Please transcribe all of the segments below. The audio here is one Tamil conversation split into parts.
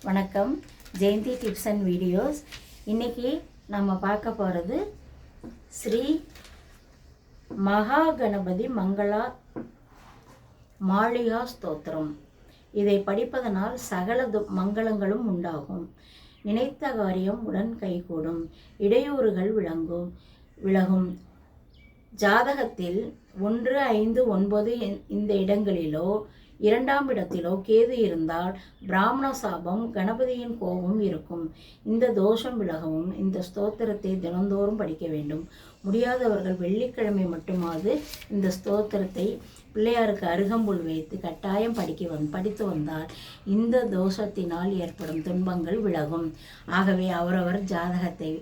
வணக்கம். Jayanthi tips and videos. இன்றைக்கி நம்ம பார்க்க போகிறது ஸ்ரீ மகா கணபதி மங்களா மாளிகா ஸ்தோத்திரம். இதை படிப்பதனால் சகல மங்களங்களும் உண்டாகும். நினைத்த காரியம் உடன் கைகூடும். இடையூறுகள் விலகும். ஜாதகத்தில் 1, 5, 9 இந்த இடங்களிலோ 2ஆம் இடத்திலோ கேது இருந்தால் பிராமண சாபம், கணபதியின் கோபம் இருக்கும். இந்த தோஷம் விலகவும் இந்த ஸ்தோத்திரத்தை தினந்தோறும் படிக்க வேண்டும். முடியாதவர்கள் வெள்ளிக்கிழமை மட்டுமாவது இந்த ஸ்தோத்திரத்தை பிள்ளையாருக்கு அருகம்புல் வைத்து கட்டாயம் படித்து வந்தால் இந்த தோஷத்தினால் ஏற்படும் துன்பங்கள் விலகும். ஆகவே அவரவர் ஜாதகத்தை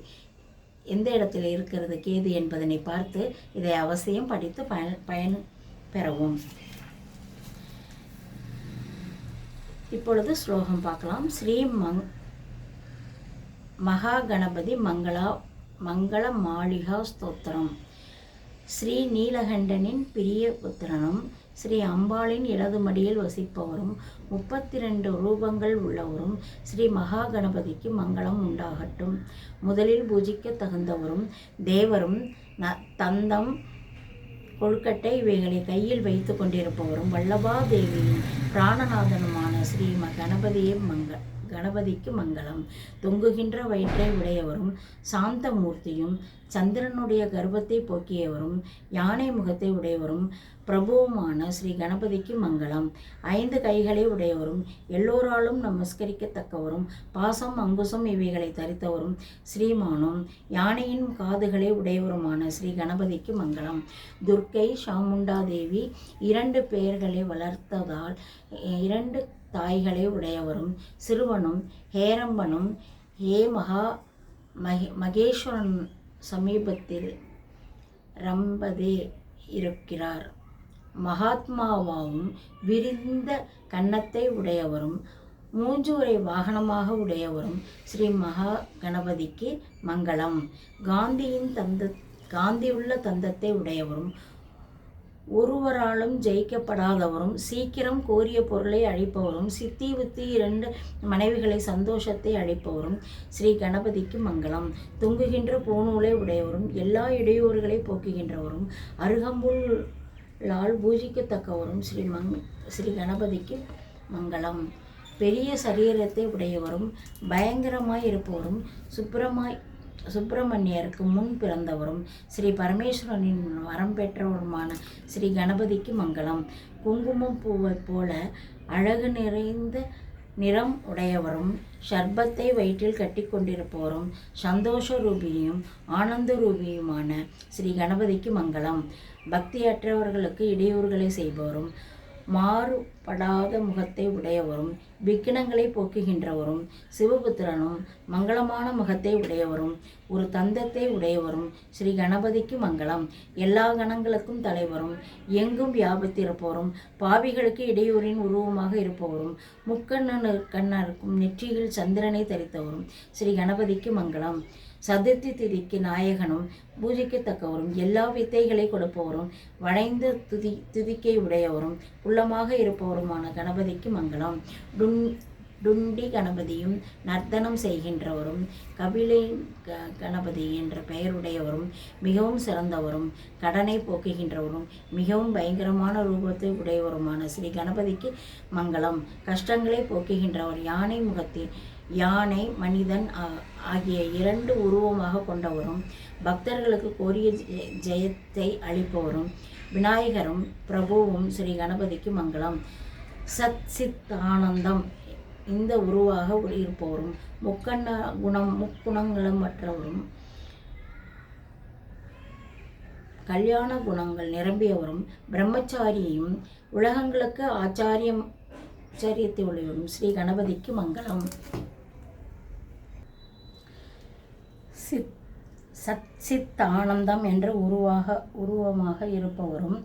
எந்த இடத்தில் இருக்கிறது கேது என்பதனை பார்த்து இதை அவசியம் படித்து பயன் பெறவும். இப்பொழுது ஸ்லோகம் பார்க்கலாம். ஸ்ரீ மகா கணபதி மங்கள மாளிகா ஸ்தோத்திரம். ஸ்ரீ நீலகண்டனின் பிரிய புத்திரனும் ஸ்ரீ அம்பாளின் இடது மடியில் வசிப்பவரும் 32 ரூபங்கள் உள்ளவரும் ஸ்ரீ மகா கணபதிக்கு மங்களம் உண்டாகட்டும். முதலில் பூஜிக்க தகுந்தவரும் தேவரும் தந்தம் கொழுக்கட்டை இவைகளை கையில் வைத்து கொண்டிருப்பவரும் வல்லபா தேவியின் பிராணநாதனுமான ஸ்ரீ கணபதிக்கு மங்களம். தொங்குகின்ற வயிற்றை உடையவரும் சாந்தமூர்த்தியும் சந்திரனுடைய கர்ப்பத்தை போக்கியவரும் யானை முகத்தை உடையவரும் பிரபுவுமான ஸ்ரீ கணபதிக்கு மங்களம். 5 கைகளை உடையவரும் எல்லோராலும் நமஸ்கரிக்கத்தக்கவரும் பாசம் அங்குசம் இவைகளை தரித்தவரும் ஸ்ரீமானும் யானையின் காதுகளை உடையவருமான ஸ்ரீ கணபதிக்கு மங்களம். துர்க்கை சாமுண்டா தேவி 2 பெயர்களை வளர்த்ததால் 2 தாய்களை உடையவரும் சிறுவனும் ஹேரம்பனும் மகேஸ்வரன் சமீபத்தில் ரம்பதே இருக்கிறார். மகாத்மாவாவும் விரிந்த கன்னத்தை உடையவரும் மூஞ்சூரை வாகனமாக உடையவரும் ஸ்ரீ மகா கணபதிக்கு மங்களம். காந்தியுள்ள தந்தத்தை உடையவரும் ஒருவராலும் ஜெயிக்கப்படாதவரும் சீக்கிரம் கோரிய பொருளை அழிப்பவரும் சித்தி புத்தி 2 மனைவிகளை சந்தோஷத்தை அழிப்பவரும் ஸ்ரீ கணபதிக்கு மங்களம். தொங்குகின்ற பூநூலை உடையவரும் எல்லா இடையூறுகளை போக்குகின்றவரும் அருகம்புல்லால் பூஜிக்கத்தக்கவரும் ஸ்ரீ கணபதிக்கு மங்களம். பெரிய சரீரத்தை உடையவரும் பயங்கரமாய் இருப்பவரும் சுப்பிரமணியருக்கு முன் பிறந்தவரும் ஸ்ரீ பரமேஸ்வரனின் வரம் பெற்றவருமான ஸ்ரீ கணபதிக்கு மங்களம். குங்குமம் பூவைப் போல அழகு நிறைந்த நிறம் உடையவரும் ஷர்பத்தை வயிற்றில் கட்டி கொண்டிருப்பவரும் சந்தோஷ ரூபியும் ஆனந்த ரூபியுமான ஸ்ரீ கணபதிக்கு மங்களம். பக்தியற்றவர்களுக்கு இடையூறுகளை செய்பவரும் மாறுபடாத முகத்தை உடையவரும் விக்கினங்களை போக்குகின்றவரும் சிவபுத்திரனும் மங்களமான முகத்தை உடையவரும் ஒரு தந்தத்தை உடையவரும் ஸ்ரீ கணபதிக்கு மங்களம். எல்லா கணங்களுக்கும் தலைவரும் எங்கும் வியாபித்திருப்பவரும் பாவிகளுக்கு இடையூறின் உருவமாக இருப்பவரும் கண்ணருக்கும் நெற்றியில் சந்திரனை தரித்தவரும் ஸ்ரீ கணபதிக்கு மங்களம். சதுர்த்தி திதிக்கு நாயகனும் பூஜிக்கத்தக்கவரும் எல்லா வித்தைகளை கொடுப்பவரும் வளைந்த துதிக்கை உடையவரும் உள்ளமாக இருப்பவருமான கணபதிக்கு மங்களம். டுண்டி கணபதியும் நர்த்தனம் செய்கின்றவரும் கபிலை கணபதி என்ற பெயருடையவரும் மிகவும் சிறந்தவரும் கடனை போக்குகின்றவரும் மிகவும் பயங்கரமான ரூபத்தை உடையவருமான ஸ்ரீ கணபதிக்கு மங்களம். கஷ்டங்களை போக்குகின்றவர் யானை முகத்தில் யானை மனிதன் ஆகிய 2 உருவமாக கொண்டவரும் பக்தர்களுக்கு கோரிய ஜெயத்தை அளிப்பவரும் விநாயகரும் பிரபுவும் ஸ்ரீ கணபதிக்கு மங்களம். சித் ஆனந்தம் இந்த உருவாக இருப்பவரும் முக்குணங்களும் மற்றவரும் கல்யாண குணங்கள் நிரம்பியவரும் பிரம்மச்சாரியையும் உலகங்களுக்கு ஆச்சாரியத்தை உடையவரும் ஸ்ரீ கணபதிக்கு மங்களம். சச்சித் ஆனந்தம் என்ற உருவமாக இருப்பவரும்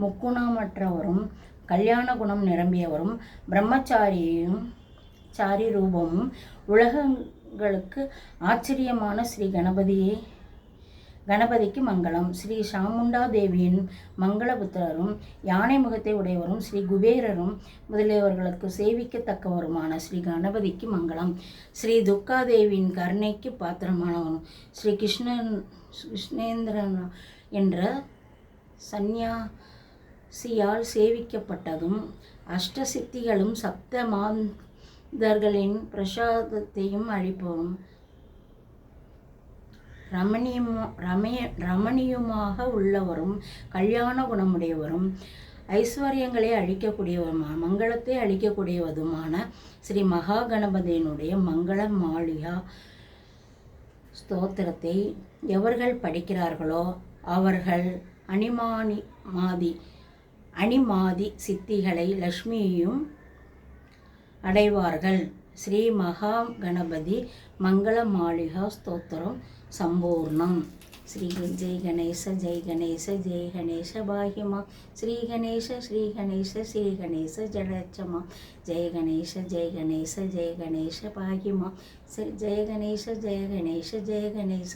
முக்குணமற்றவரும் கல்யாண குணம் நிரம்பியவரும் பிரம்மச்சாரி ரூபமும் உலகங்களுக்கு ஆச்சரியமான ஸ்ரீ கணபதியே கணபதிக்கு மங்களம். ஸ்ரீ சாமுண்டா தேவியின் மங்களபுத்திரரும் யானை முகத்தை உடையவரும் ஸ்ரீ குபேரரும் முதலியவர்களுக்கு சேவிக்கத்தக்கவருமான ஸ்ரீ கணபதிக்கு மங்களம். ஸ்ரீ துர்காதேவியின் கருணைக்கு பாத்திரமானவரும் ஸ்ரீ கிருஷ்ணேந்திரன் என்ற சந்நியாசியால் சேவிக்கப்பட்டதும் அஷ்டசித்திகளும் சப்த மாந்தர்களின் பிரசாதத்தையும் அளிப்பவரும் ரமணியுமாக உள்ளவரும் கல்யாண குணமுடையவரும் ஐஸ்வர்யங்களை அழிக்கக்கூடியவருமான மங்களத்தை அளிக்கக்கூடியவதுமான ஸ்ரீ மகா கணபதியினுடைய மங்கள மாளிகா ஸ்தோத்திரத்தை எவர்கள் படிக்கிறார்களோ அவர்கள் அணிமாதி சித்திகளை லக்ஷ்மியையும் அடைவார்கள். ஸ்ரீ மகா கணபதி மங்கள மாளிகா ஸ்தோத்திரம் சம்பூர்ணம். ஸ்ரீ ஜெய் கணேச ஜெய் கணேச ஜெய் கணேச பாகிமா ஸ்ரீ கணேச ஸ்ரீ கணேச ஸ்ரீ கணேச ஜடச்சமா ஜெய கணேச ஜெய கணேச ஜெய கணேச பாகிமா ஜெய கணேச ஜெய கணேச ஜெய கணேச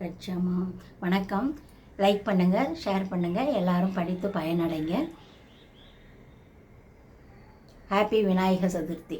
ரட்சமா. வணக்கம். லைக் பண்ணுங்கள், ஷேர் பண்ணுங்கள், எல்லாரும் படித்து பயனடைங்க. ஹாப்பி விநாயகர் சதுர்த்தி.